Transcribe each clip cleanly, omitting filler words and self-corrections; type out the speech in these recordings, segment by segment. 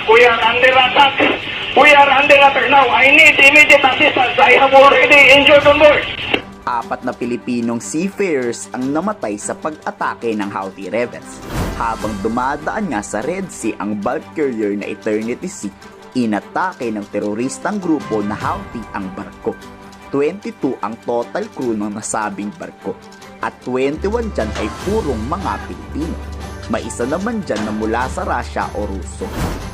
We are under attack. We are under attack now. I need immediate assistance. I have already injured on board. 4 na Pilipinong seafarers ang namatay sa pag-atake ng Houthi rebels. Habang dumadaan nga sa Red Sea ang bulk carrier na Eternity Sea, inatake ng teroristang grupo na Houthi ang barko. 22 ang total crew ng nasabing barko at 21 dyan ay purong mga Pilipino. May isa naman dyan na mula sa Russia o Ruso.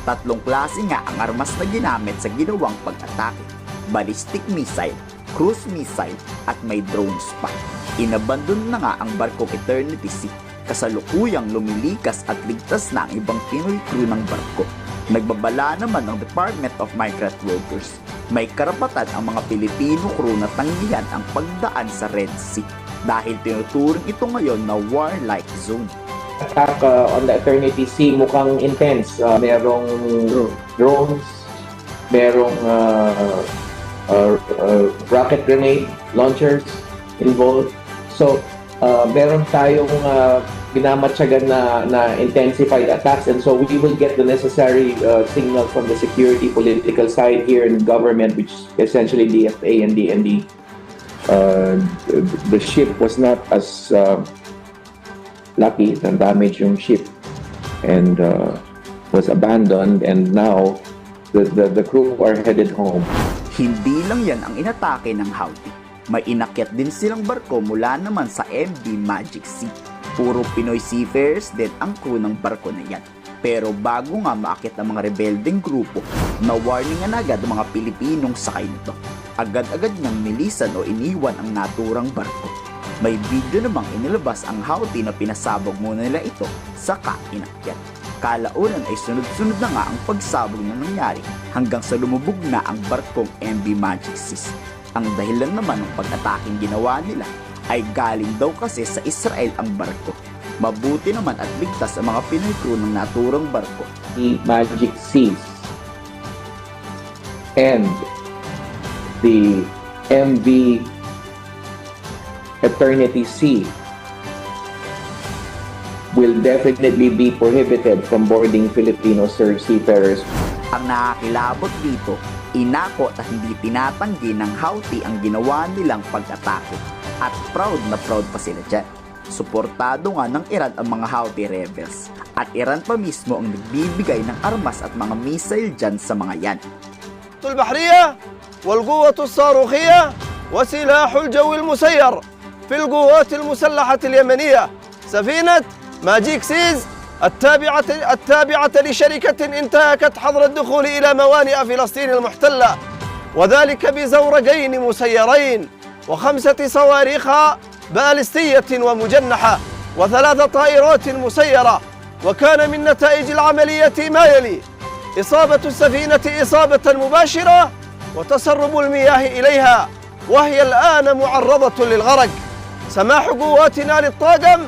3 klase nga ang armas na ginamit sa ginawang pag-atake: ballistic missile, cruise missile at may drones pa. Inabandon na nga ang barkong Eternity Sea. Kasalukuyang lumilikas at ligtas na ang ibang Pinoy crew ng barko. Nagbabala naman ang Department of Migrant Workers. May karapatan ang mga Pilipino crew na tanggihan ang pagdaan sa Red Sea dahil tinuturing ito ngayon na war-like zone. Attack on the Eternity Sea mukhang intense. Merong drones, merong rocket grenade launchers involved. So, meron tayong minamatsagan na intensified attacks, and so we will get the necessary signal from the security political side here in government, which essentially DFA and DND. The ship was not as lucky, damaged yung ship and was abandoned, and now the crew are headed home. Hindi lang yan ang inatake ng Houthi. May inakyat din silang barko mula naman sa MV Magic Sea. Puro Pinoy seafarers din ang crew ng barko na yan. Pero bago nga maakyat ang mga rebeldeng grupo, na-warningan agad ang mga Pilipinong sakay nito. Agad-agad niyang nilisan o iniwan ang naturang barko. May video namang inilabas ang Houthi na pinasabog muna nila ito saka inakyat. Kalaunan ay sunod-sunod na nga ang pagsabog na nangyari hanggang sa lumubog na ang barkong MV Magic Seas. Ang dahilan naman ng pag-ataking ginawa nila ay galing daw kasi sa Israel ang barko. Mabuti naman at ligtas ang mga Pinoy crew ng naturang barko. The Magic Seas and the MV Eternity Sea will definitely be prohibited from boarding Filipino seafarers. Ang nakakilabot dito, inako at hindi tinatanggi ng Houthi ang ginawa nilang pag-atake at proud na proud pa sila dyan. Suportado nga ng Iran ang mga Houthi rebels at Iran pa mismo ang nagbibigay ng armas at mga missile dyan sa mga yan. البحرية والقوة الصاروخية وسلاح الجو المسير في القوات المسلحة اليمنية سفينة ماجيك سيز التابعة لشركة انتهكت حظر الدخول إلى موانئ فلسطين المحتلة، وذلك بزورقين مسيرين و5 صواريخ باليستية ومجنحة و3 طائرات مسيرة. وكان من نتائج العملية ما يلي: إصابة السفينة إصابة مباشرة وتسرب المياه إليها وهي الآن معرضة للغرق. سماح قواتنا للطاقم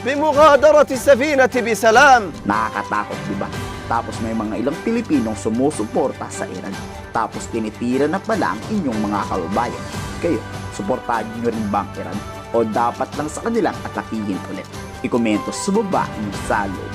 بمغادرة السفينة بسلام. Nakakatakot, diba? Tapos may mga ilang Pilipinong sumusuporta sa Iran. Tapos tinitira na pala ang inyong mga kababayan. Kayo, suportahan nyo rin ba ang Iran? O dapat lang sa kanilang atakihin ulit? Ikomento sa baba ng sa loob.